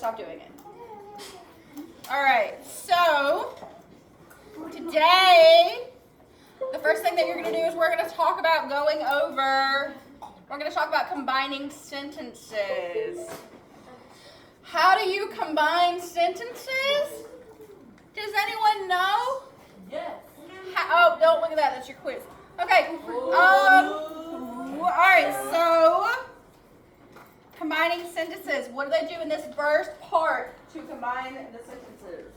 stop doing it. All right, so today, the first thing that you're going to do is we're going to talk about combining sentences. How do you combine sentences? Does anyone know? Yes. Oh, don't look at that. That's your quiz. Okay. All right. So, combining sentences. What do they do in this first part to combine the sentences?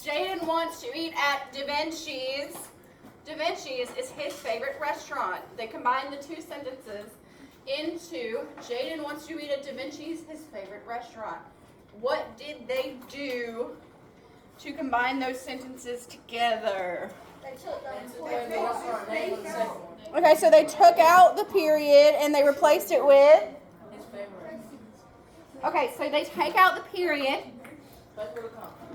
Jaden wants to eat at Da Vinci's. Da Vinci's is his favorite restaurant. They combine the two sentences into Jaden wants to eat at Da Vinci's, his favorite restaurant. What did they do to combine those sentences together? Okay, so they took out the period and they replaced it with? Okay, so they take out the period,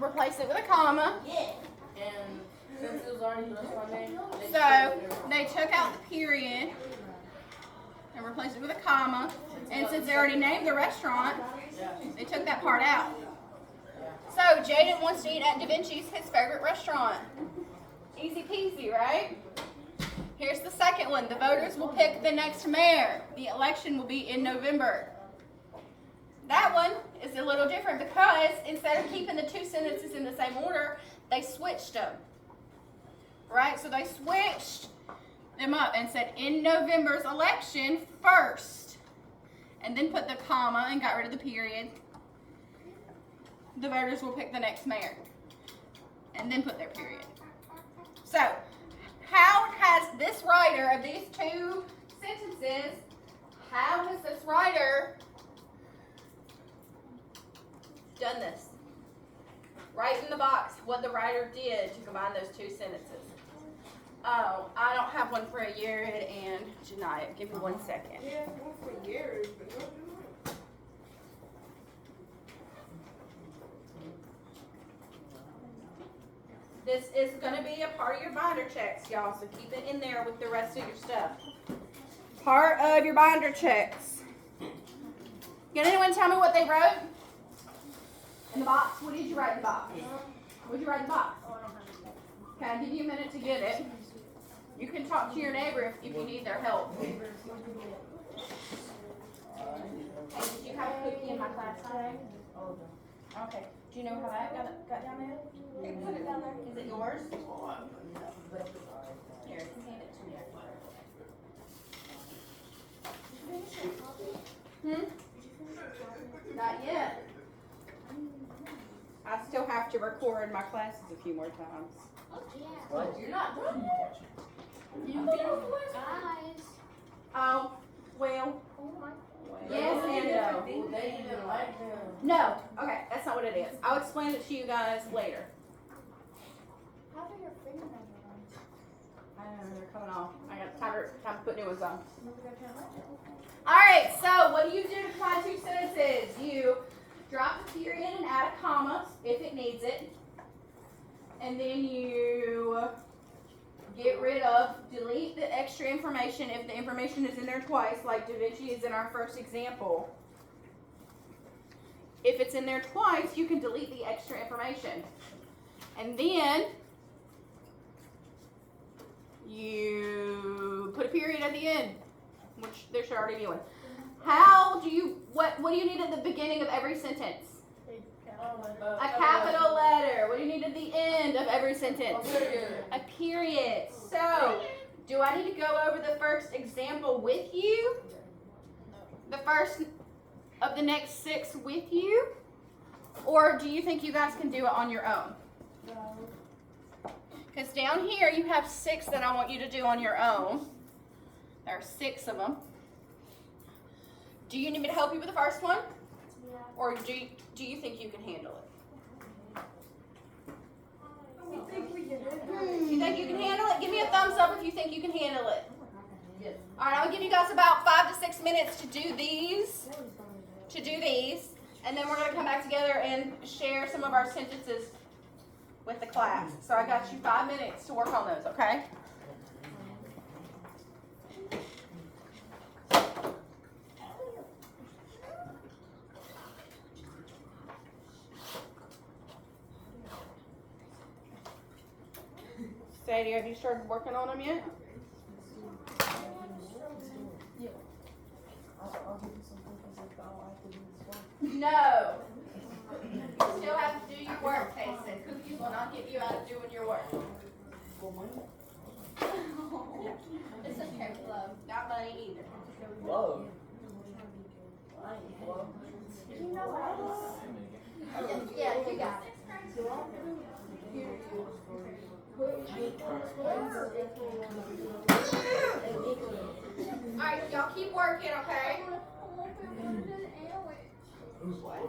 replace it with a comma. Yeah. And since it was already the restaurant name, So they took out the period and replaced it with a comma. And since they already named the restaurant, they took that part out. So Jaden wants to eat at Da Vinci's, his favorite restaurant. Easy peasy, right? Here's the second one. The voters will pick the next mayor. The election will be in November. That one is a little different because instead of keeping the two sentences in the same order, they switched them. Right? So they switched them up and said in November's election first. And then put the comma and got rid of the period. The voters will pick the next mayor. And then put their period. So, how has this writer of these two sentences, how has this writer done this? Write in the box what the writer did to combine those two sentences. Oh, I don't have one for a Yared and Janiyah. Give me 1 second. Yeah, one for Yared, but not Janiyah. This is going to be a part of your binder checks, y'all, so keep it in there with the rest of your stuff. Part of your binder checks. Can anyone tell me what they wrote? In the box? What did you write in the box? What did you write in the box? Okay, I'll give you a minute to get it. You can talk to your neighbor if you need their help. Hey, did you have a cookie in my class today? Okay. Do you know how that got down there? Put it down there. Is it yours? Here, hand it to me. Not yet. I still have to record my classes a few more times. What? You're not done yet. Guys. Oh, well. Yes and no. They didn't like them. No. Okay, that's not what it is. I'll explain it to you guys later. How do your fingernails run? I know, they're coming off. I got time to put new ones on. Alright, so what do you do to combine two sentences? You drop the period and add a comma if it needs it. And then you delete the extra information if the information is in there twice, like Da Vinci is in our first example. If it's in there twice, you can delete the extra information. And then you put a period at the end, which there should already be one. What do you need at the beginning of every sentence? A capital letter. What do you need at the end of every sentence? A period. So, do I need to go over the first example with you? The first of the next 6 with you? Or do you think you guys can do it on your own? No. Because down here you have 6 that I want you to do on your own. There are 6 of them. Do you need me to help you with the first one? Yeah. Or do you think you can handle it? I think we can handle You think you can handle it? Give me a thumbs up if you think you can handle it. Yes. All right, I'll give you guys about 5 to 6 minutes to do these. And then we're going to come back together and share some of our sentences with the class. So I got you 5 minutes to work on those, okay? Sadie, have you started working on them yet? I'll give you some cookies if I like to do this one. No. You still have to do your work, Casey. Cookies will not get you out of doing your work. For money? It's okay, love. Not money either. Love. I ain't love. You know what? Yeah, you got it. Alright, y'all keep working, okay? Who's what?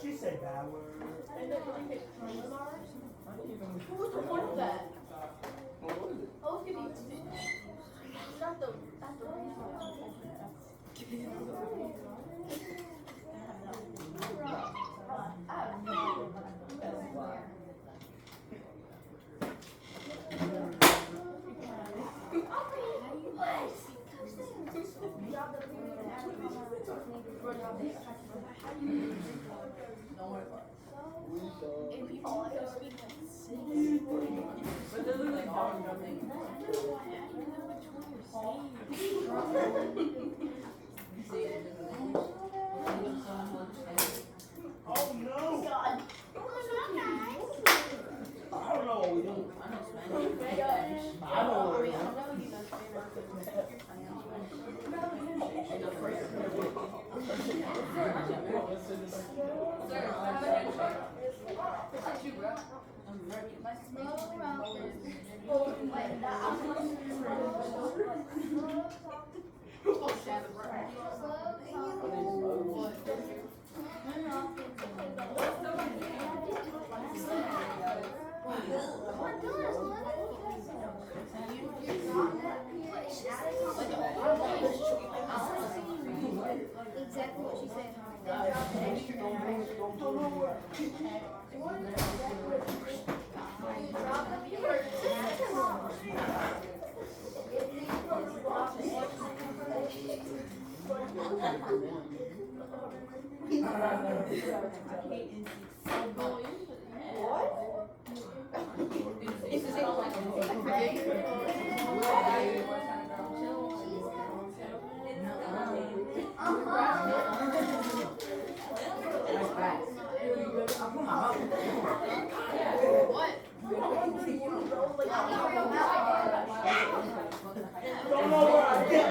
She said that word. What's the point of that? What is it? Oh, give me. Not the. But they're literally calling something. Oh no! I don't know what we do. I know what we do. Exactly what she said. Don't know where I get.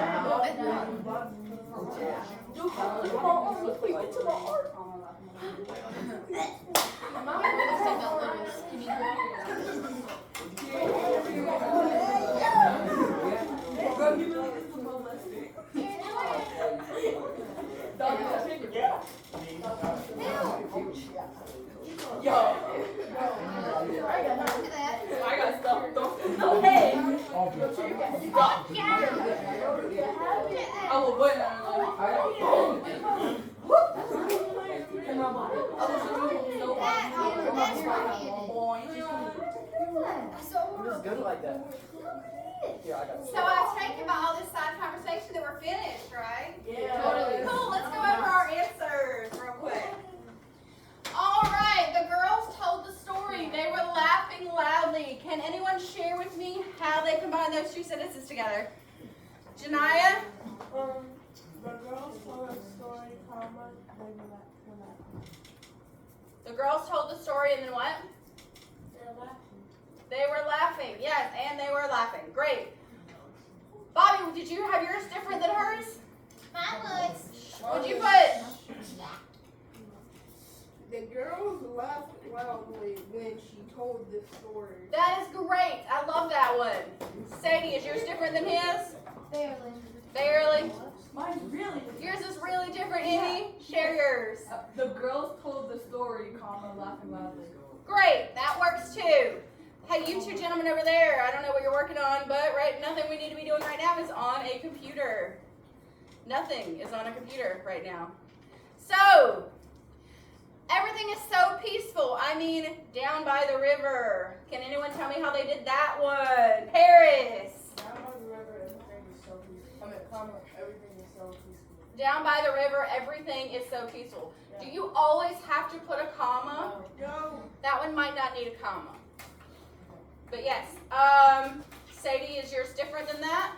I got stuff. No, hey! I will wait Just go like that. Yeah, I got So I take it by all this side conversation that we're finished, right? Yeah. Totally. Cool, let's go over our answers real quick. All right, the girls told the story. They were laughing loudly. Can anyone share with me how they combined those two sentences together? Janiyah? The girls told a story, comma, they were laughing. The girls told the story and then what? They were laughing. Yes, and they were laughing. Great. Bobby, did you have yours different than hers? Mine was. What'd you put? The girls laughed loudly when she told this story. That is great. I love that one. Sadie, is yours different than his? Barely. Barely. Mine's really. Yours is really different, Annie. Share yours. The girls told the story, comma, laughing loudly. Great. That works too. Hey, you two gentlemen over there, I don't know what you're working on, but nothing we need to be doing right now is on a computer. Nothing is on a computer right now. So, Everything is so peaceful. I mean, down by the river. Can anyone tell me how they did that one? Paris. Down by the river, everything is so peaceful. Everything is so peaceful. Down by the river, everything is so peaceful. Do you always have to put a comma? No. That one might not need a comma. But yes. Sadie, is yours different than that?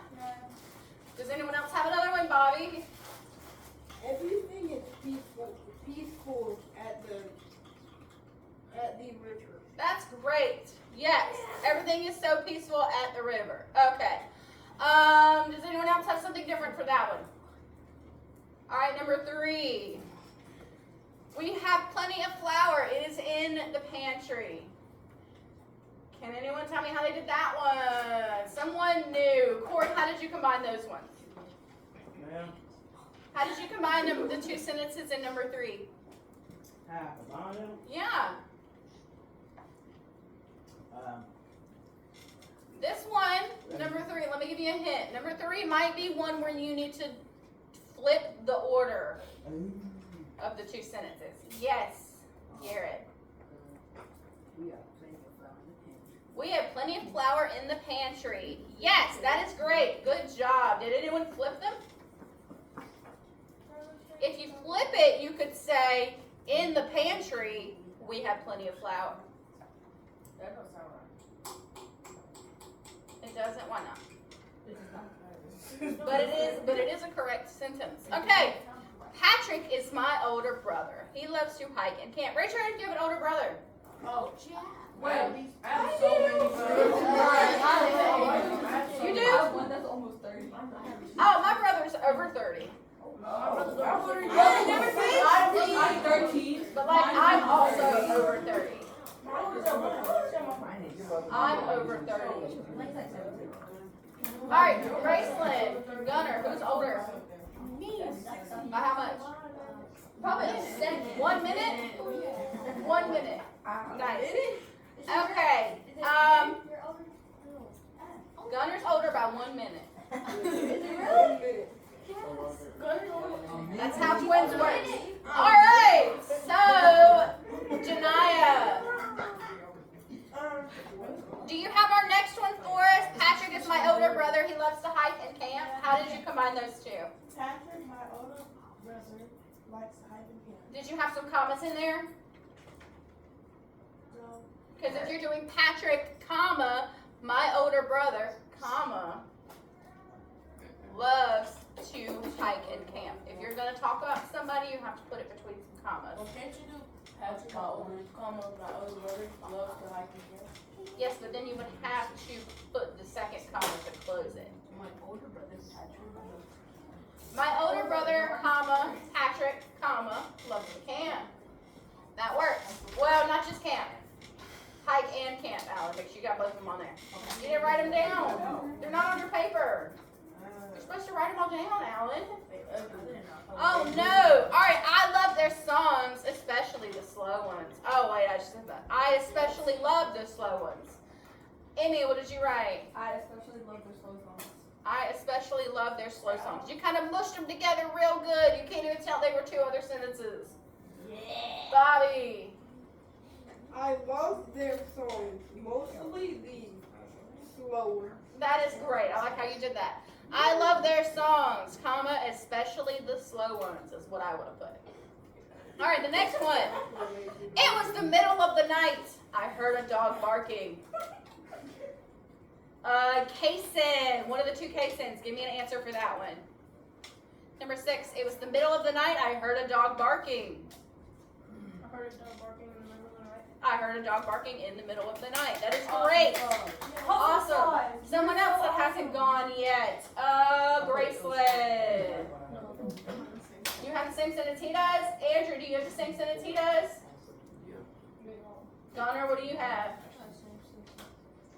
Does anyone else have another one, Bobby? Everything is peaceful at the river. That's great. Yes, everything is so peaceful at the river. Okay. Does anyone else have something different for that one? All right, number 3. We have plenty of flour. It is in the pantry. Can anyone tell me how they did that one? Someone new. Corey, how did you combine those ones? Ma'am, How did you combine the 2 sentences in number 3? half of them. Yeah. Um, This one, number 3, let me give you a hint. Number 3 might be one where you need to flip the order of the 2 sentences. Yes, Garrett. We have plenty of flour in the pantry. Yes, that is great. Good job. Did anyone flip them? If you flip it, you could say, in the pantry, we have plenty of flour. That don't sound right. It doesn't, why not? But it is a correct sentence. Okay. Patrick is my older brother. He loves to hike and camp. Raise your hand if you have an older brother. Oh, Yeah. wait. I have so many brothers. You do? One that's almost 30. Oh, my brother's over 30. I'm 13. But like, I'm also over 30. I'm over 30. All right, Graceland, Gunner, who's older? By how much? Probably 1 minute. 1 minute. Nice. Okay. Gunner's older by 1 minute. That's how twins work. All right. So, Janiyah, do you have our next one for us? Patrick is my older brother. He loves to hike and camp. How did you combine those 2? Patrick, my older brother, likes to hike and camp. Did you have some commas in there? No. Because if you're doing Patrick, comma, my older brother, comma, loves to hike and camp. If you're going to talk about somebody, you have to put it between some commas. Well, can't you do Patrick, my older brother, loves to hike and camp? Yes, but then you would have to put the second comma to close it. My older brother, Patrick. My older brother, comma, Patrick, comma, loves to camp. That works. Well, not just camp. Hike and camp, Alan. Make sure you got both of them on there. You didn't write them down. They're not on your paper. You're supposed to write them all down, Alan. Oh, no. All right, I love their songs, especially the slow ones. Oh, wait, I just said that. I especially love the slow ones. Amy, what did you write? I especially love their slow songs. I especially love their slow songs. You kind of mushed them together real good. You can't even tell they were 2 other sentences. Yeah. Bobby. I love their songs, mostly the slower. That is great. I like how you did that. I love their songs, comma, especially the slow ones is what I would have put. All right, the next one. It was the middle of the night. I heard a dog barking. Kaysen, one of the 2 Kaysens. Give me an answer for that one. Number 6, it was the middle of the night. I heard a dog barking. I heard a dog barking in the middle of the night. I heard a dog barking in the middle of the night. That is great. Awesome. Someone else that hasn't gone yet. Graceland. You have the same sentence he does? Andrew, do you have the same sentence he does? Connor, what do you have?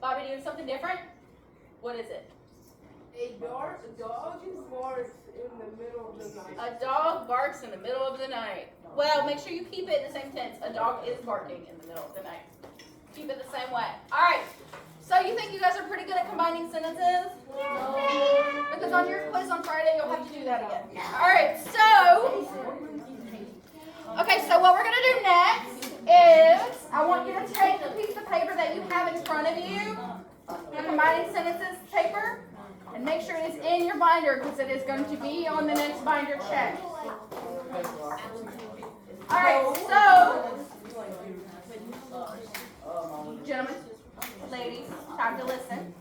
Bobby, do you have something different? What is it? A dog barks in the middle of the night. A dog barks in the middle of the night. Well, make sure you keep it in the same tense. A dog is barking in the middle of the night. Keep it the same way. All right. So you think you guys are pretty good at combining sentences? No. Because on your quiz on Friday, you'll have to do that again. All right. So Okay, so what we're going to do next is I want you to take the piece of paper that you have in front of you, the combining sentences paper, and make sure it is in your binder because it is going to be on the next binder check. All right, so, gentlemen, ladies, time to listen.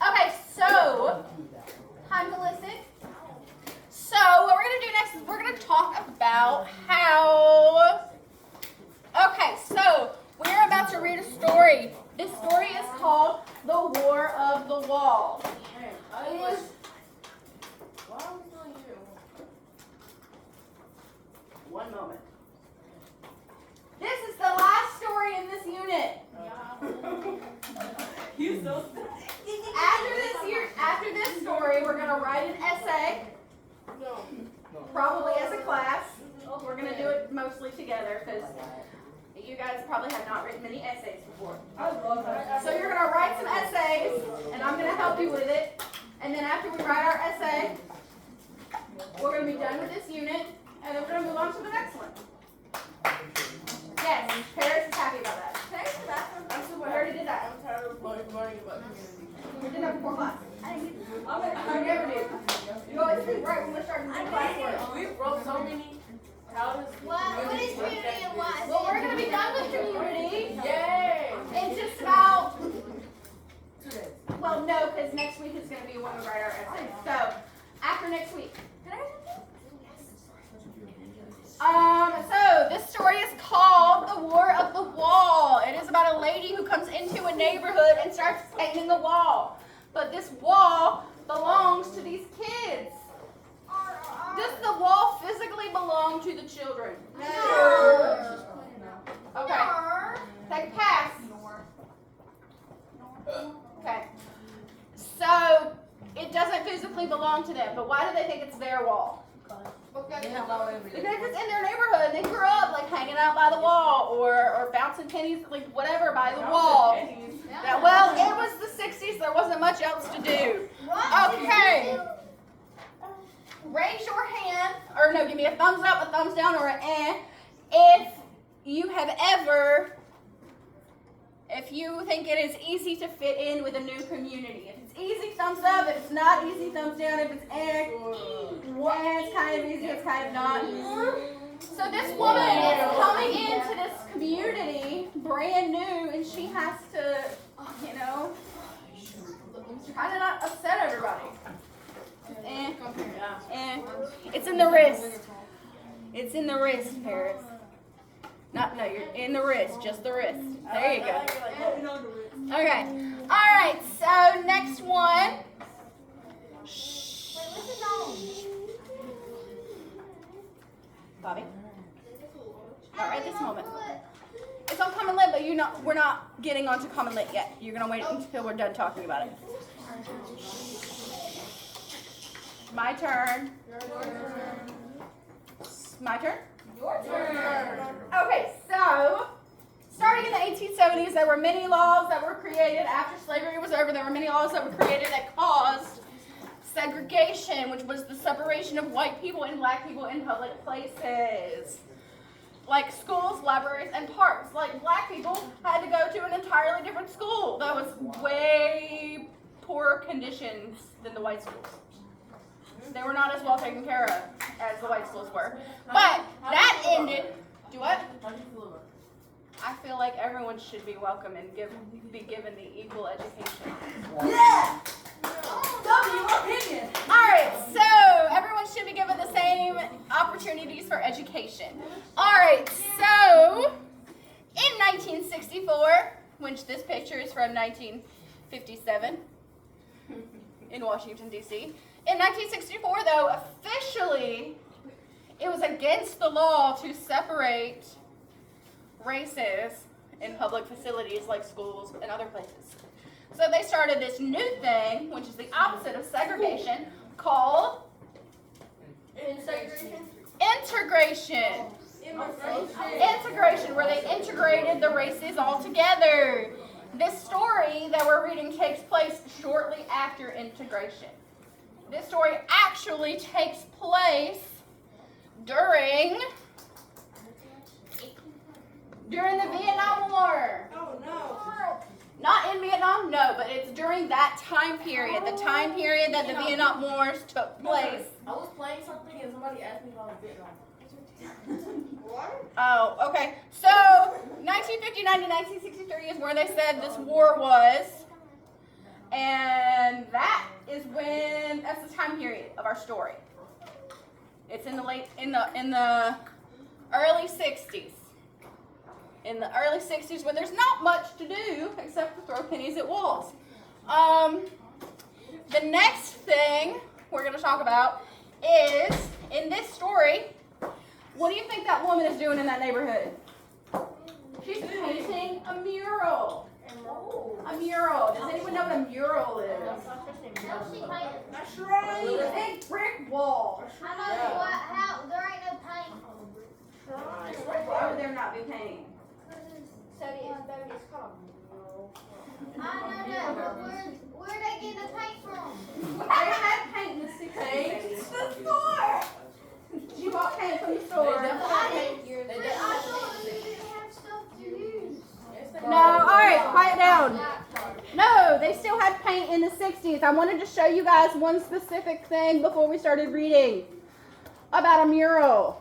Okay, so, time to listen. So, what we're going to do next is we're going to talk about how... Okay, so, we're about to read a story. This story is called The War of the Wall. It is... One moment. This is the last story in this unit. After this story, we're going to write an essay. Probably as a class. We're going to do it mostly together because you guys probably have not written many essays before. So you're going to write some essays, and I'm going to help you with it. And then after we write our essay, we're going to be done with this unit, and then we're going to move on to the next one. Yes, Paris is happy about that. Paris is bathroom. We already did that. I'm tired of learning about community. We did that before class. I didn't get to. You never did. You always think right when we're starting to do class work. We broke so many houses. What is community and what? Well, we're going to be done with community Yay! in just about, well, no, because next week is going to be when we write our essay. So, after next week. So this story is called The War of the Wall. It is about a lady who comes into a neighborhood and starts painting the wall. But this wall belongs to these kids. Does the wall physically belong to the children? No. Okay. Take a pass. Okay. So it doesn't physically belong to them, but why do they think it's their wall? Because it's in their neighborhood. They grew up like hanging out by the wall or bouncing pennies, like whatever, by the wall. Yeah, well, it was the 60s. There wasn't much else to do. Okay. Raise your hand, or no, give me a thumbs up, a thumbs down, or an if you have ever, if you think it is easy to fit in with a new community. If it's easy, thumbs up. If it's not easy, thumbs down. If it's it's kind of easy, it's kind of not. So this woman is coming into this community brand new, and she has to, kind of not upset everybody. It's in the wrist. It's in the wrist, Paris. You're in the wrist, just the wrist. There you go. Okay. All right, so next one. Bobby? Not right this moment. It's on Common Lit, but we're not getting onto Common Lit yet. You're going to wait until we're done talking about it. My turn. My turn? Your turn. Okay, so starting in the 1870s, there were many laws that were created after slavery was over. There were many laws that were created that caused segregation, which was the separation of white people and black people in public places. Like schools, libraries, and parks. Like black people had to go to an entirely different school that was way poorer conditions than the white schools. They were not as well taken care of as the white schools were. But that ended. Do what? How do you feel about I feel like everyone should be welcome and be given the equal education. Yeah! Tell me your opinion. Alright, so everyone should be given the same opportunities for education. Alright, so in 1964, which this picture is from 1957 in Washington, D.C. In 1964, though, officially, it was against the law to separate races in public facilities like schools and other places. So they started this new thing, which is the opposite of segregation, called integration, where they integrated the races all together. This story that we're reading takes place shortly after integration. This story actually takes place during the Vietnam War. Oh no. Not in Vietnam, no, but it's during that time period, the time period that the Vietnam Wars took place. I was playing something and somebody asked me about Vietnam. Oh, okay. So 1959 to 1963 is where they said this war was, and that's the time period of our story. It's in the early 60s. In the early 60s, when there's not much to do except to throw pennies at walls. The next thing we're going to talk about is, in this story, what do you think that woman is doing in that neighborhood? She's painting a mural. A mural. Does anyone know what a mural is? That's right. A big brick wall. There ain't no paint. Why would there not be paint? I don't know, but where they get the paint from? They had paint in the 60s. The store. She bought paint from the store. I thought we didn't have stuff to use. No, alright, quiet down. No, they still had paint in the 60s. I wanted to show you guys one specific thing before we started reading about a mural.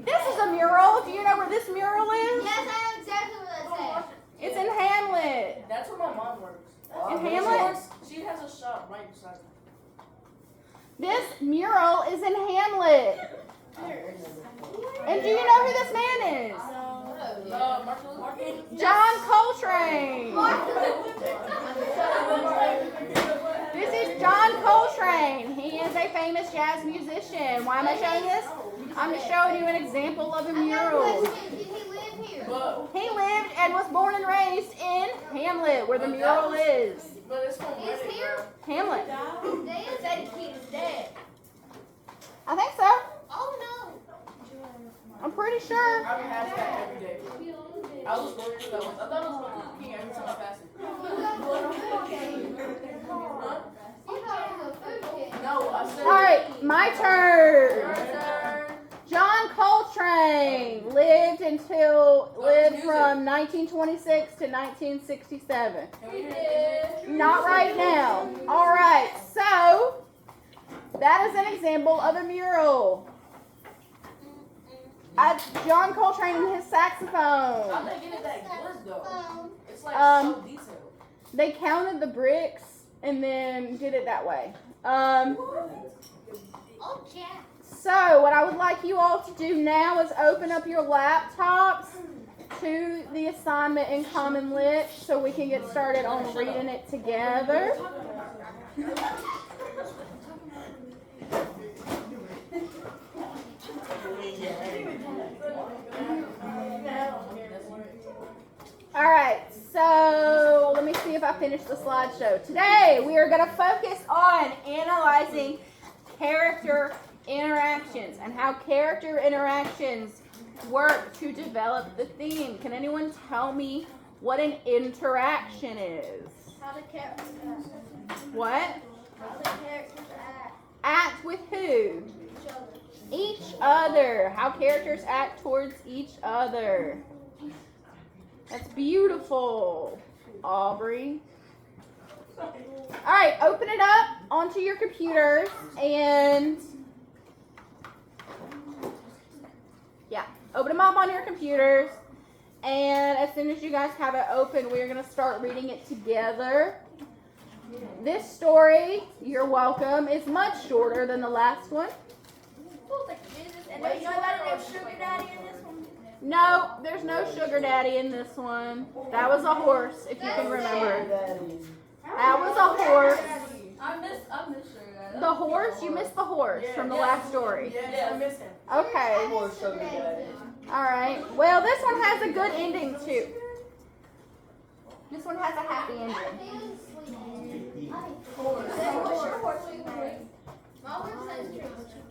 This is a mural. Do you know where this mural is? Yes, I know exactly what that says. It's in Hamlet. That's where my mom works. In Hamlet? She has a shop right beside me. This mural is in Hamlet. And do you know who this man is? Martin Luther King. John Coltrane. This is John Coltrane. He is a famous jazz musician. Why am I showing this? I'm just showing you an example of a mural. Did he live here? He lived and was born and raised in Hamlet, where the mural is. But it's from He's Reddit, here? bro. Hamlet. Dad said he was dead. I think so. Oh no. I'm pretty sure. I would have that every day. I was going through that once. I thought it was Martin Luther King every time I passed it. Huh? You thought it was a food kit. No, I said. All right, my turn. John Coltrane lived from 1926 to 1967. Not right now. All right, so that is an example of a mural. John Coltrane and his saxophone. How'd they get it that good though? It's like so detailed. They counted the bricks and then did it that way. Oh, Jack. So what I would like you all to do now is open up your laptops to the assignment in Common Lit so we can get started on reading it together. All right, so let me see if I finished the slideshow. Today we are going to focus on analyzing character interactions and how character interactions work to develop the theme. Can anyone tell me what an interaction is? How the characters act. What? How the characters act. Act with who? Each other. Each other. How characters act towards each other. That's beautiful, Aubrey. All right, open it up onto your computers and open them up on your computers. And as soon as you guys have it open, we're going to start reading it together. This story, you're welcome, is much shorter than the last one. And there's nobody named Sugar Daddy in this one? No, there's no sugar daddy in this one. That was a horse, if you can remember. That was a horse. I miss Sugar Daddy. The horse? You missed the horse from the last story. Yeah, I miss him. Okay. All right. Well, this one has a good ending, too. This one has a happy ending.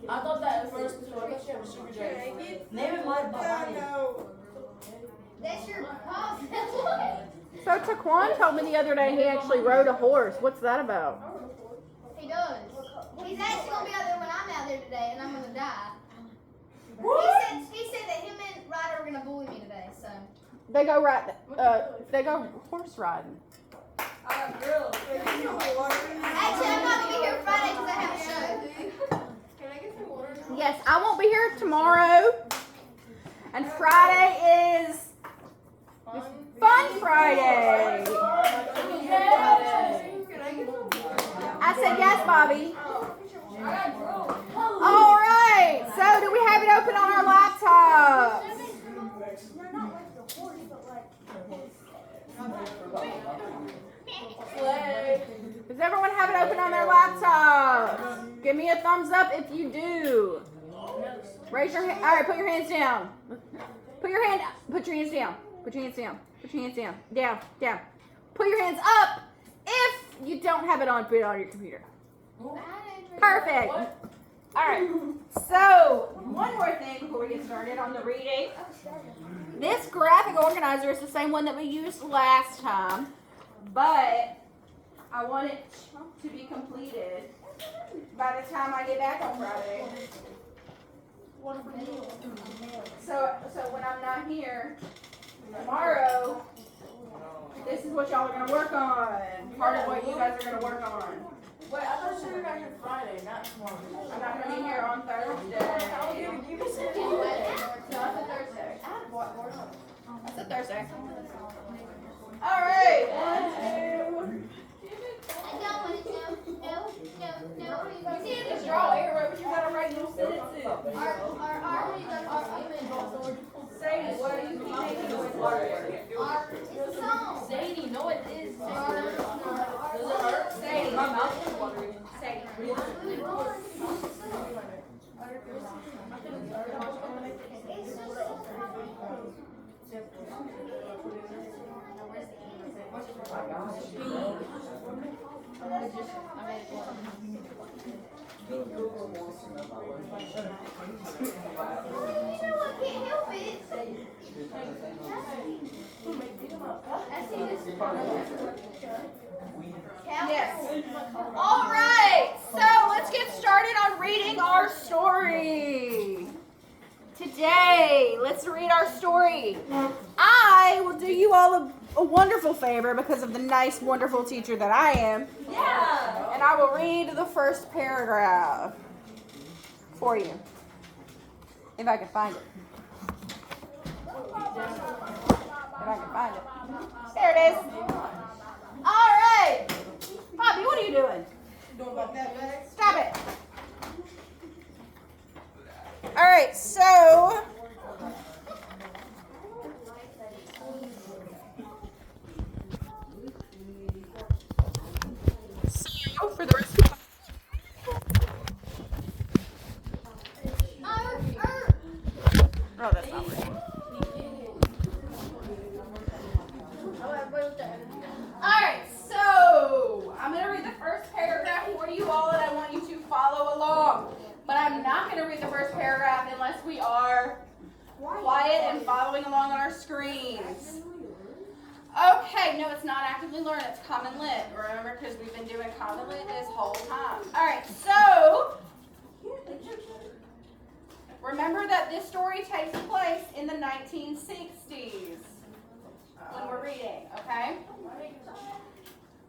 I thought that at first before I she was Sugar Daddy. Name it my Bobby. That's your pop. So Taquan told me the other day he actually rode a horse. What's that about? He does. He's actually gonna be out there when I'm out there today, and I'm gonna die. They go they go horse riding. Girl. Actually, I'm not gonna be here Friday because I have a show. Can I get some water? Yes, I won't be here tomorrow. And Friday is Fun Friday. I said yes, Bobby. All right. So do we have it open on our laptops? They're not like the horse, but like. Does everyone have it open on their laptops? Give me a thumbs up if you do. Raise your hand. All right, put your hands down. Put your hands down. Put your hands down. Put your hands down. Down. Put your hands up if you don't have it on. Put it on your computer. Perfect. All right. So, one more thing before we get started on the reading. This graphic organizer is the same one that we used last time, but I want it to be completed by the time I get back on Friday. So when I'm not here tomorrow, this is what y'all are gonna work on. Part of what you guys are gonna work on. Wait, I thought you were back here Friday, not tomorrow. I'm not gonna be here on Thursday. You said No, it's a Thursday. That's a Thursday. All right. 1, 2. I don't want to no. You can't just draw arrow, but you gotta write little sentences. Sadie, what are you making noise for? It's a song. Sadie, no it is. Does it hurt? Sadie. My mouth is watering. Sadie. I can't help it. Yes. All right. So let's get started on reading our story. Today, let's read our story. I will do you all a wonderful favor because of the nice, wonderful teacher that I am. Yeah. And I will read the first paragraph for you. If I can find it. If I can find it. There it is. All right. Bobby, what are you doing? Stop it. All right, so for the rest of oh, that's not right. Alright, so I'm going to read the first paragraph for you all and I want you to follow along. But I'm not going to read the first paragraph unless we are quiet and following along on our screens. Okay, no, it's not actively learn, it's Common Lit. Remember, because we've been doing Common Lit this whole time. Alright, so remember that this story takes place in the 1960s when we're reading, okay?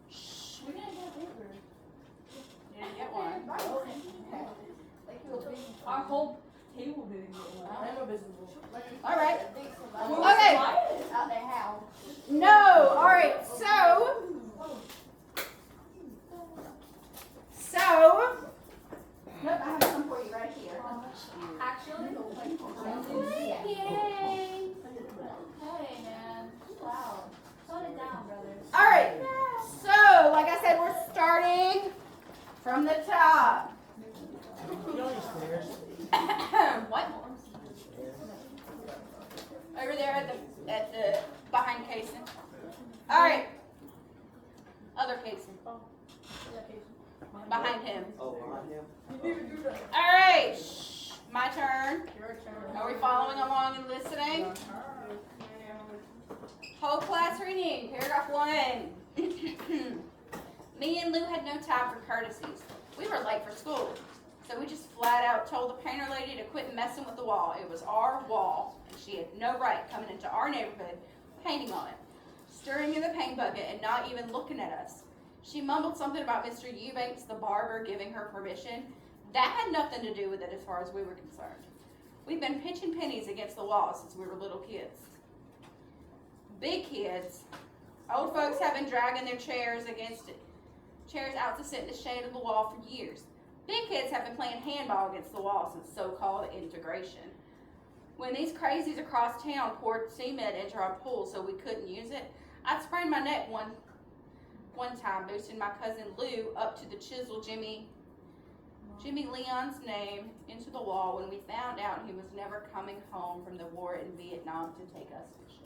Shh, we didn't get a paper. You didn't get one. Our whole table didn't get one. I'm invisible. All right. Okay. Out there, how? No. All right. So. Nope. I have some for you right here. Actually, yay! Hey, man. Wow. Tone it down, brother. All right. So, like I said, we're starting from the top. What? Over there at the behind casing. All right. Other casing. Behind him. Oh, behind him? You didn't even do that. All right. Shh. My turn. Your turn. Are we following along and listening? Whole class reading. Paragraph 1. Me and Lou had no time for courtesies. We were late for school. So we just flat out told the painter lady to quit messing with the wall. It was our wall, and she had no right coming into our neighborhood painting on it, stirring in the paint bucket and not even looking at us. She mumbled something about Mr. Eubanks, the barber, giving her permission. That had nothing to do with it as far as we were concerned. We've been pitching pennies against the wall since we were little kids. Big kids, old folks have been dragging their chairs out to sit in the shade of the wall for years. Big kids have been playing handball against the wall since so-called integration. When these crazies across town poured cement into our pool so we couldn't use it, I sprained my neck one time, boosting my cousin Lou up to the chisel Jimmy Leon's name into the wall when we found out he was never coming home from the war in Vietnam to take us fishing.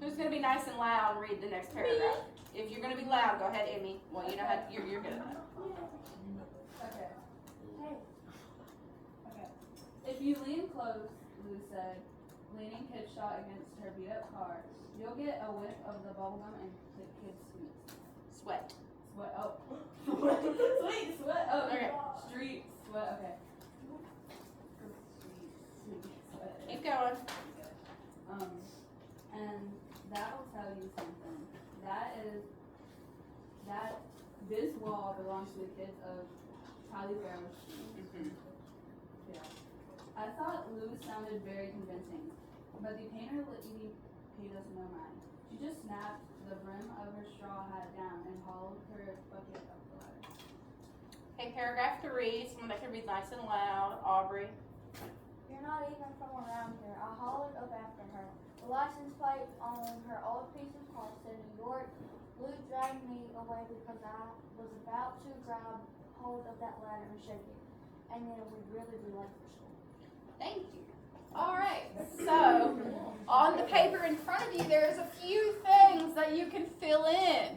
Who's gonna be nice and loud and read the next paragraph? If you're gonna be loud, go ahead, Emmy. Well, you know how you're good at that. Okay. Okay. If you lean close, Lou said, leaning kid shot against her beat-up car, you'll get a whiff of the bubblegum and the kid's Sweat. sweat. Oh. Sweet sweat. Oh, Okay. Street sweat. Okay. Street sweat. Keep going. And that'll tell you something. This wall belongs to the kids of Taliaferro Street. Yeah. I thought Lou sounded very convincing, but the painter lady paid us no mind. She just snapped the brim of her straw hat down and hauled her bucket up the ladder. Okay, paragraph 3. Someone that can read nice and loud. Aubrey. You're not even from around here. I hollered up after her. The license plate on her old piece of car said New York. Lou dragged me away because I was about to grab hold of that ladder and shake it. And then we'd really be late for school. Thank you. All right. So, on the paper in front of you, there's a few things that you can fill in.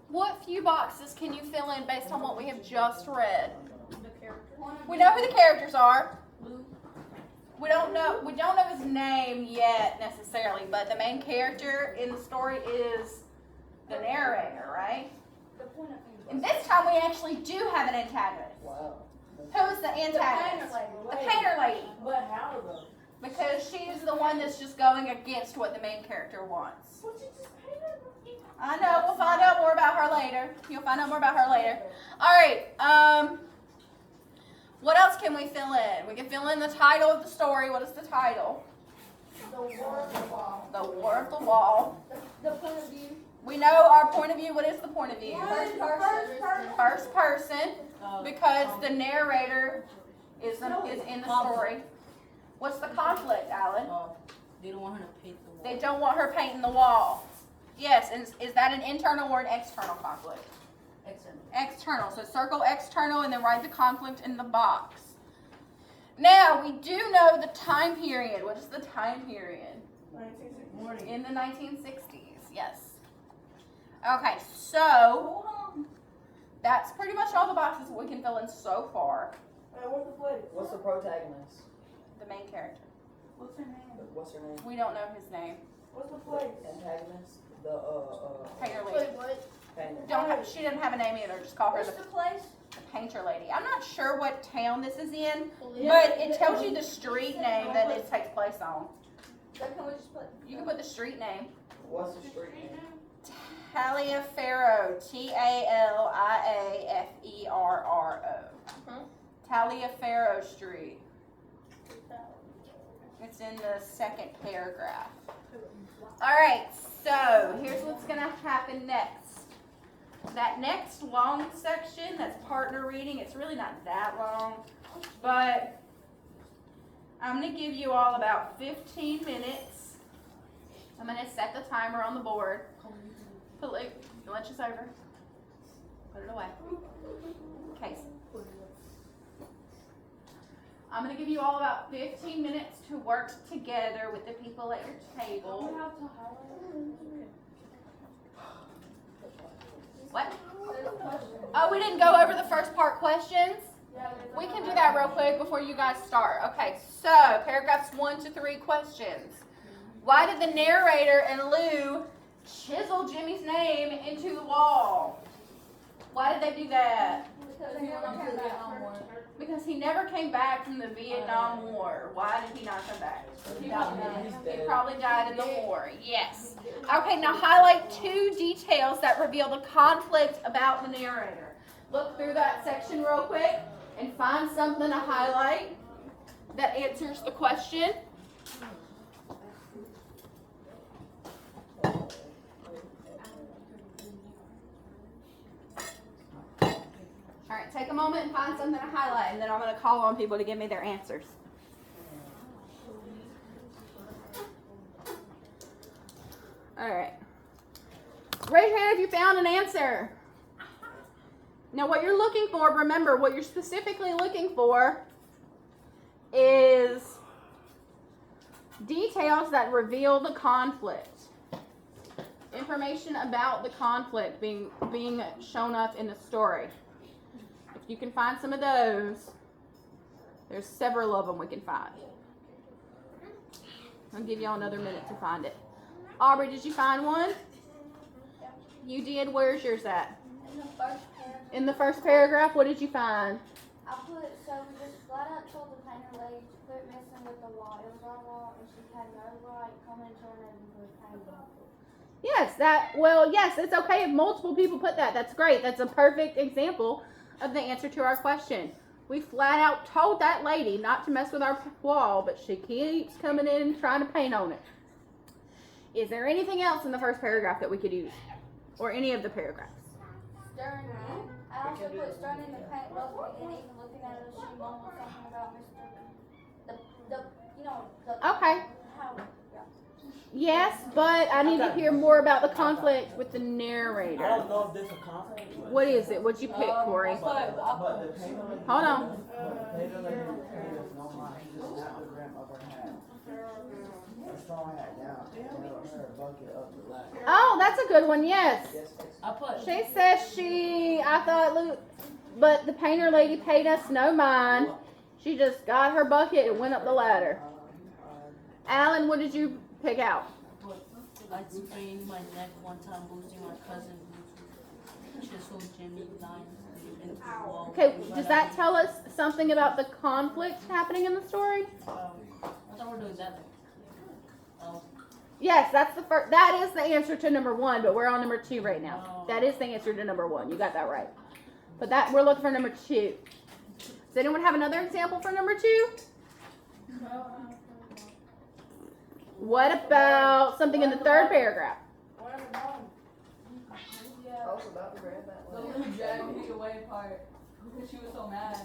What few boxes can you fill in based on what we have just read? We know who the characters are. We don't know his name yet necessarily, but the main character in the story is the narrator, right? And this time we actually do have an antagonist. Wow. Who is the antagonist? The painter lady. But how though? Because she's the one that's just going against what the main character wants. I know, we'll find out more about her later. You'll find out more about her later. Alright, what else can we fill in? We can fill in the title of the story. What is the title? The War of the Wall. The War of the Wall. The point of view. We know our point of view. What is the point of view? First person. First person, because the narrator is in the story. What's the conflict, Alan? They don't want her to paint the wall. They don't want her painting the wall. Yes, and is that an internal or an external conflict? External. External. So circle external and then write the conflict in the box. Now, we do know the time period. What is the time period? 1960. In the 1960s, yes. Okay, so that's pretty much all the boxes we can fill in so far. Hey, what's the place? What's the protagonist? The main character. What's her name? What's her name? We don't know his name. What's the place? Antagonist? The Painter Wait, lady. what? painter. She didn't have a name either. Just call her What's the the place? painter lady. I'm not sure what town this is in, but it tells you the street name that it takes place on. So can we just put? You can put the street name. What's the street name? Taliaferro. Taliaferro. Taliaferro Street. It's in the second paragraph. Alright, so here's what's going to happen next. That next long section, that's partner reading, it's really not that long, but I'm going to give you all about 15 minutes. I'm going to set the timer on the board. Put the lunch is over. Put it away. Case. I'm going to give you all about 15 minutes to work together with the people at your table. What? Oh, we didn't go over the first part questions? We can do that real quick before you guys start. Okay, so paragraphs 1 to 3 questions. Why did the narrator and Lou chisel Jimmy's name into the wall? Why did they do that? Because he went on to the Vietnam War. Because he never came back from the Vietnam War. Why did he not come back? He probably died. He probably died in the war. Yes. Okay, now highlight 2 details that reveal the conflict about the narrator. Look through that section real quick and find something to highlight that answers the question. All right, take a moment and find something to highlight, and then I'm going to call on people to give me their answers. All right. Raise your hand if you found an answer. Now, what you're looking for, remember, what you're specifically looking for is details that reveal the conflict. Information about the conflict being shown up in the story. If you can find some of those, there's several of them we can find. I'll give y'all another minute to find it. Aubrey, did you find one? You did. Where's yours at? In the first paragraph, In the first paragraph, what did you find? I put, so we just flat out told the painter lady to quit messing with the wall. It was our wall, and she had no right coming to her and was painting. Yes, it's okay if multiple people put that. That's great. That's a perfect example of the answer to our question. We flat out told that lady not to mess with our wall, but she keeps coming in and trying to paint on it. Is there anything else in the first paragraph that we could use? Or any of the paragraphs? Stirring in. I also put stirring in the paint lovely, and even looking at her, she mumbled something about Okay. How, Yes, but I need to hear more about the conflict with the I narrator. don't know if this is a conflict. but- What is it? What'd you pick, Corey? But the painter lady. Hold on. But the painter lady paid us no mind. She just snapped the brim of her hat. Her straw hat down. And her bucket up the ladder. Oh, that's a good one, yes. I put. She says I thought, Luke, but the painter lady paid us no mind. She just got her bucket and went up the ladder. Alan, what did you pick out? I sprained my neck one time boosting my cousin who chiseled Jimmy lines into the wall. Okay, does that tell us something about the conflict happening in the story? I thought we were doing that. Oh, Yes, that's the first. That is the answer to number 1, but we're on number 2 right now. That is the answer to number 1. You got that right. But we're looking for number 2. Does anyone have another example for number 2? What about something in the third paragraph? The little dragged me away part because she was so mad.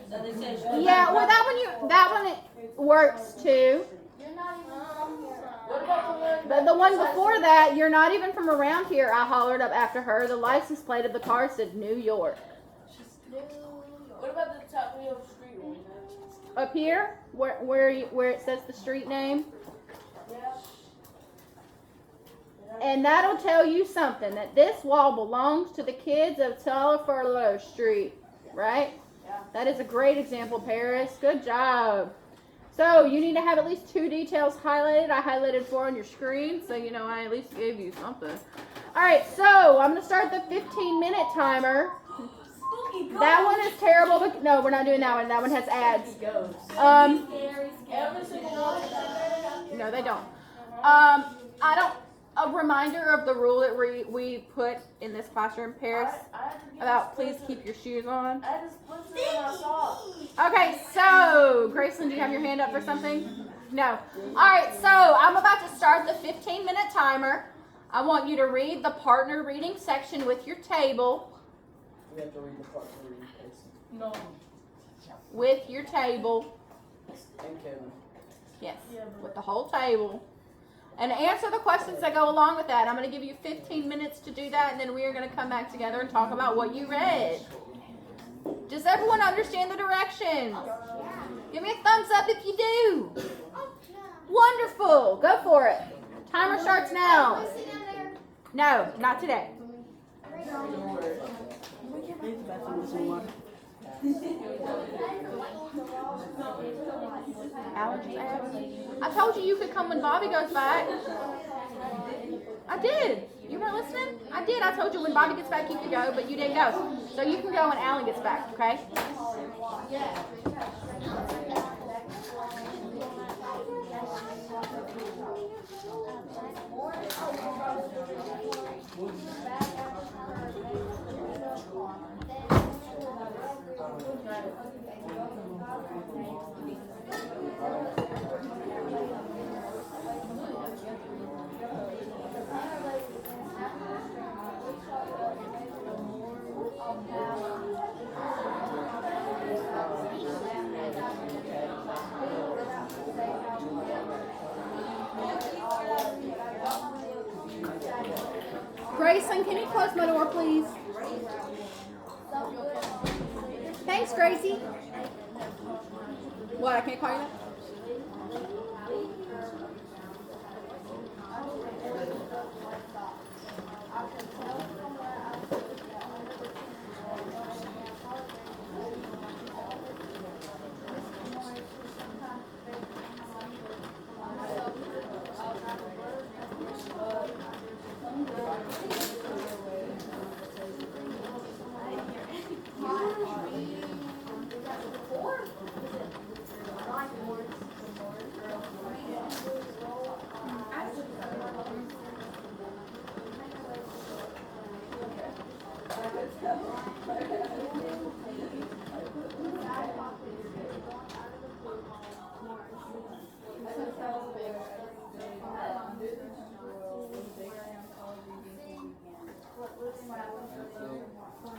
that they said she Yeah, well that one it works too. You're not even from here. What about the one? But the one before that, you're not even from around here, I hollered up after her. The license plate of the car said New York. What about the top of the street one? Up here, where it says the street name. And that'll tell you something, that this wall belongs to the kids of Teleferlo Street, right? Yeah. That is a great example, Paris. Good job. So you need to have at least 2 details highlighted. I highlighted 4 on your screen, so you know I at least gave you something. All right, so I'm going to start the 15-minute timer. That one is terrible, but no, we're not doing that one. That one has ads. Every single one. No, they don't. A reminder of the rule that we put in this classroom, Paris, about please keep your shoes on. I just put it in my socks. Okay, so Graceland, do you have your hand up for something? No. All right, so I'm about to start the 15-minute timer. I want you to read the partner reading section with your table. We have to read the part where you face. No. With your table. And Kevin. Yes, with the whole table. And answer the questions that go along with that. I'm going to give you 15 minutes to do that, and then we are going to come back together and talk about what you read. Does everyone understand the directions? Give me a thumbs up if you do. Wonderful. Go for it. Timer starts now. No, not today. Allergies asked. I told you you could come when Bobby goes back. I did. You weren't listening? I did. I told you when Bobby gets back, you can go, but you didn't go. So you can go when Alan gets back, okay? Grayson, can you close my door, please? Thanks, Gracie. What, I can't call you that?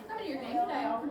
How many are your game today, Aubrey?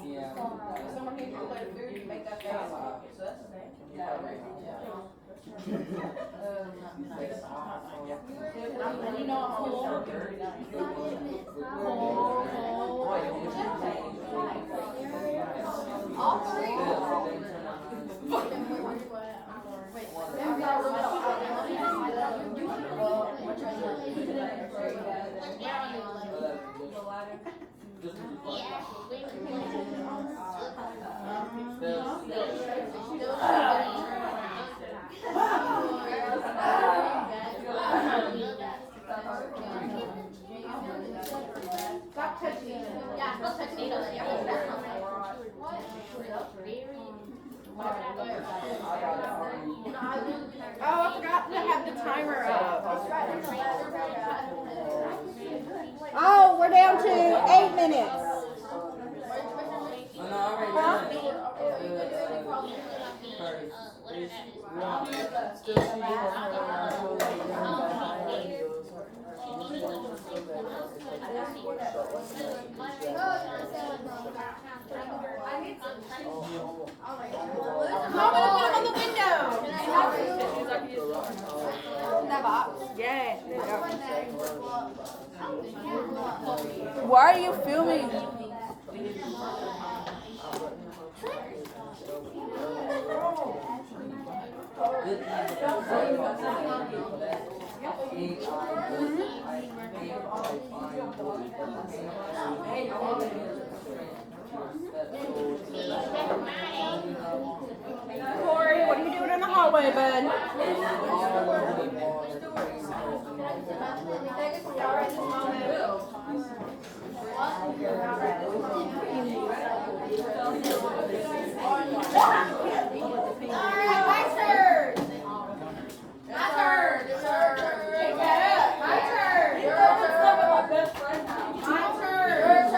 Yeah. Someone here can play the food, you make that face off. So that's the name. Yeah. And you know I'm always down here. All three. Stop touching it. Yeah, stop touching it. Oh, I forgot to have the timer up. Oh, we're down to 8 minutes. I'm gonna put them on the window. That box. Yeah. Why are you filming? Corey, what are you doing in the hallway, bud? Alright, my turn. My turn. Take that up. My turn. My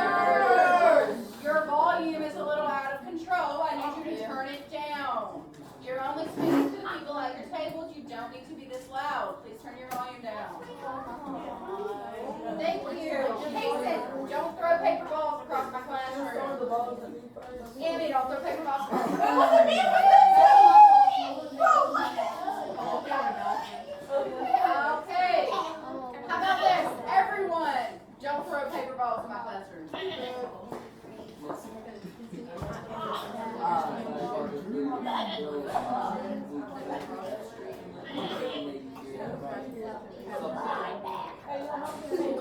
turn. Your volume is a little out of control. I need you to turn it down. You're only speaking to the people at your tables. You don't need to be this loud. Please turn your volume down. Thank you. Jason, don't throw paper balls across my classroom. Amy, don't throw paper balls across my classroom. Okay. How about this? Everyone, don't throw paper balls in my classroom.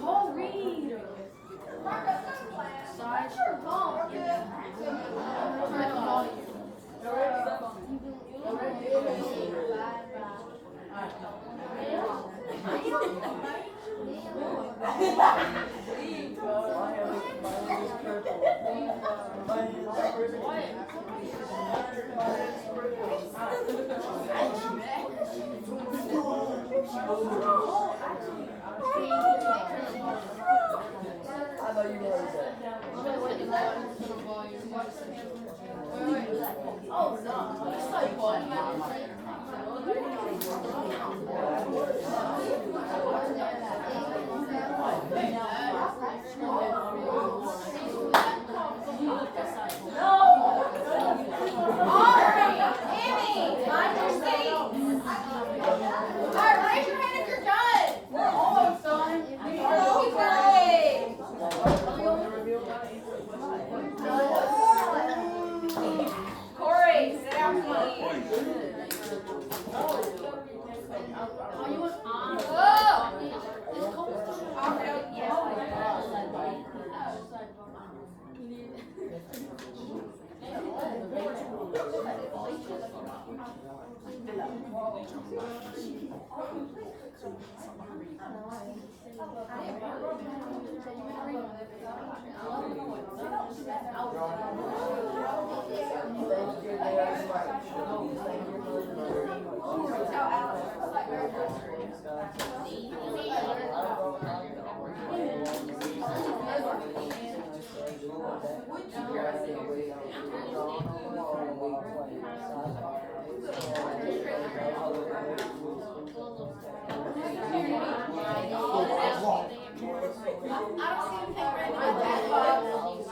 Cole Reed. I know you heard that. Oh, no. Just like what? Corey, sit down, please. don't see anything written about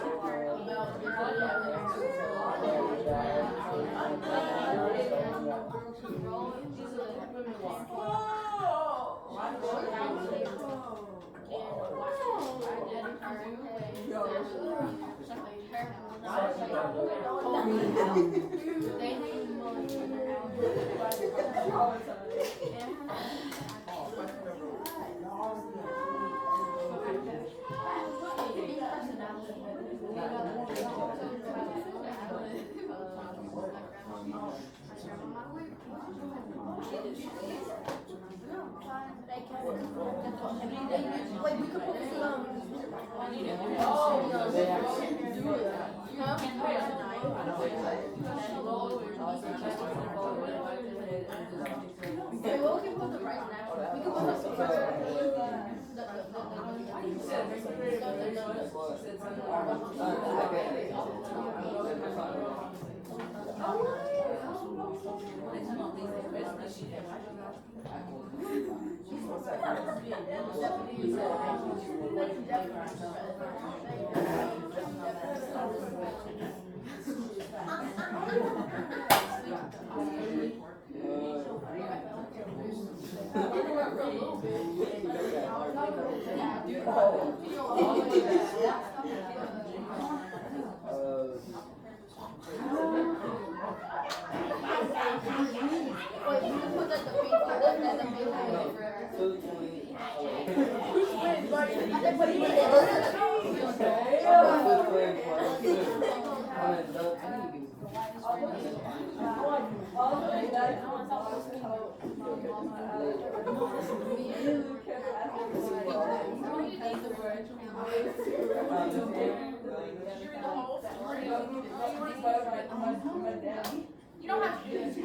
You don't have to do this.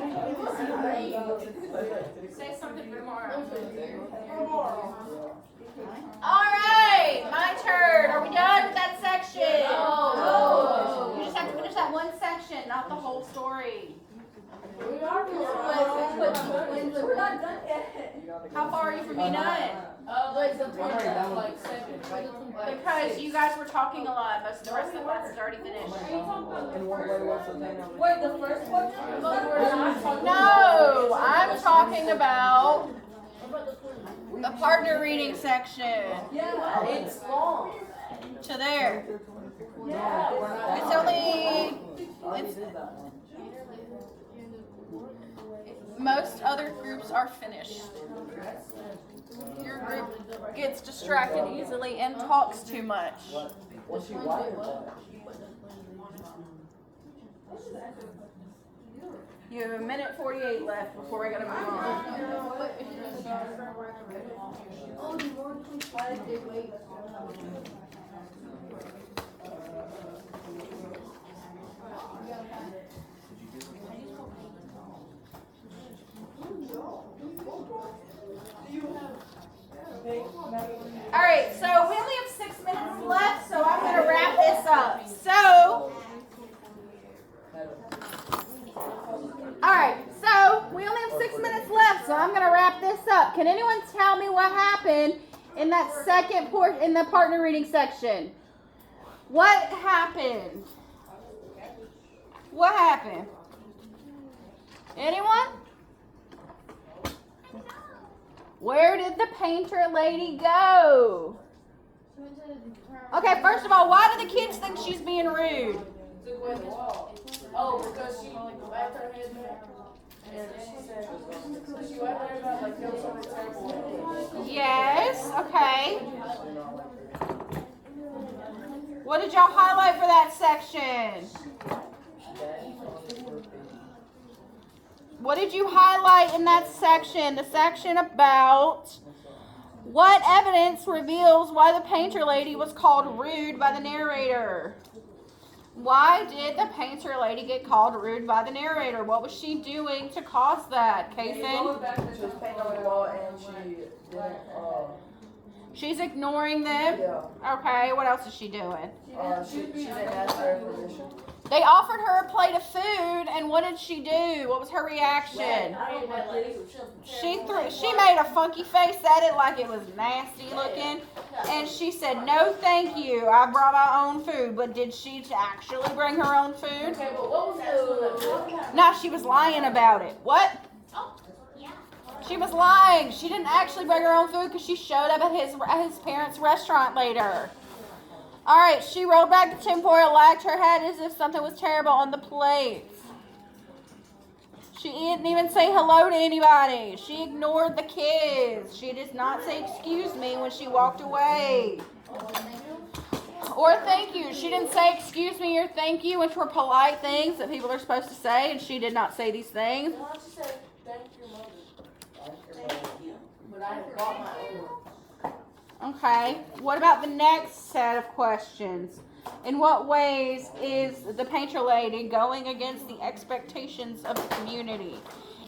Say something for tomorrow. Alright, my turn. Are we done with that section? No. You just have to finish that one section, not the whole story. We're not done yet. How far are you from being done? Like the paragraph, like 7. Because you guys were talking a lot. Most of the rest of the class is already finished. In what way, what's the name of it? Wait, the first one? No, I'm talking about the partner reading section. Yeah, it's long. To there. Yeah, It's only. I did that one. Most other groups are finished. Your group gets distracted easily and talks too much. Was she white or black? You have a minute 48 left before we gotta move on. Alright, so we only have 6 minutes left, so I'm gonna wrap this up. So, alright, so we only have 6 minutes left, so I'm gonna wrap this up. Can anyone tell me what happened in that second in the partner reading section? What happened? What happened? Anyone? Where did the painter lady go? Okay, first of all, why do the kids think she's being rude? took away the wall. Oh, because she whacked her head back. And she said, she whacked her head back like there was something terrible. Yes, okay. What did y'all highlight for that section? What did you highlight in that section? The section about what evidence reveals why the painter lady was called rude by the narrator? Why did the painter lady get called rude by the narrator? What was she doing to cause that, Kason? She was painting on the wall and she didn't, She's ignoring them? yeah. Okay, what else is she doing? She didn't ask her permission. They offered her a plate of food, and what did she do? What was her reaction? She made a funky face at it like it was nasty looking, and she said, "No, thank you. I brought my own food." But did she actually bring her own food? Okay, but what was that? No, she was lying about it. What? She was lying. She didn't actually bring her own food because she showed up at his parents' restaurant later. All right, she rolled back the tinfoil, lagged her head as if something was terrible on the plates. She didn't even say hello to anybody. She ignored the kids. She did not say excuse me when she walked away. Or thank you. She didn't say excuse me or thank you, which were polite things that people are supposed to say, and she did not say these things. Why don't you say thank your mother? But I had bought my own. Okay, what about the next set of questions? In what ways is the painter lady going against the expectations of the community?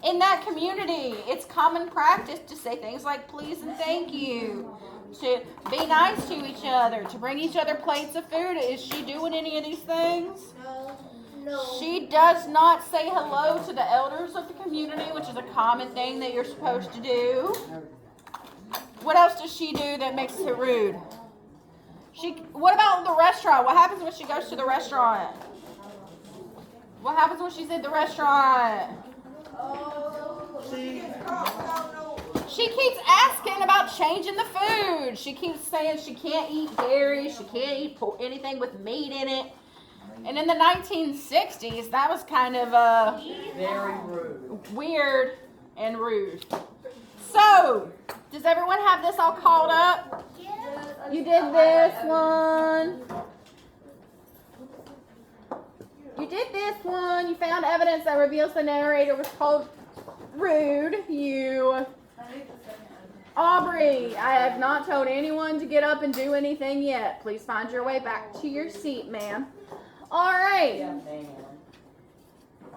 In that community, it's common practice to say things like please and thank you, to be nice to each other, to bring each other plates of food. Is she doing any of these things? No. She does not say hello to the elders of the community, which is a common thing that you're supposed to do. What else does she do that makes her rude? What about the restaurant? What happens when she goes to the restaurant? What happens when she's at the restaurant? She keeps asking about changing the food. She keeps saying she can't eat dairy. She can't eat anything with meat in it. And in the 1960s, that was kind of Very rude. weird and rude. So, does everyone have this all called up? You did this one. You did this one. You found evidence that reveals the narrator was called rude. Aubrey, I have not told anyone to get up and do anything yet. Please find your way back to your seat, ma'am. All right.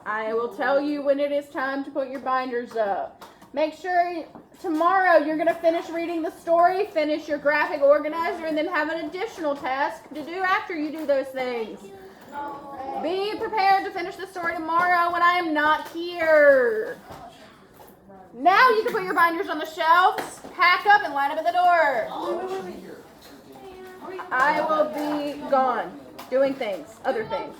I will tell you when it is time to put your binders up. Make sure tomorrow you're going to finish reading the story, finish your graphic organizer, and then have an additional task to do after you do those things. Be prepared to finish the story tomorrow when I am not here. Now you can put your binders on the shelves, pack up, and line up at the door. I will be gone doing things, other things.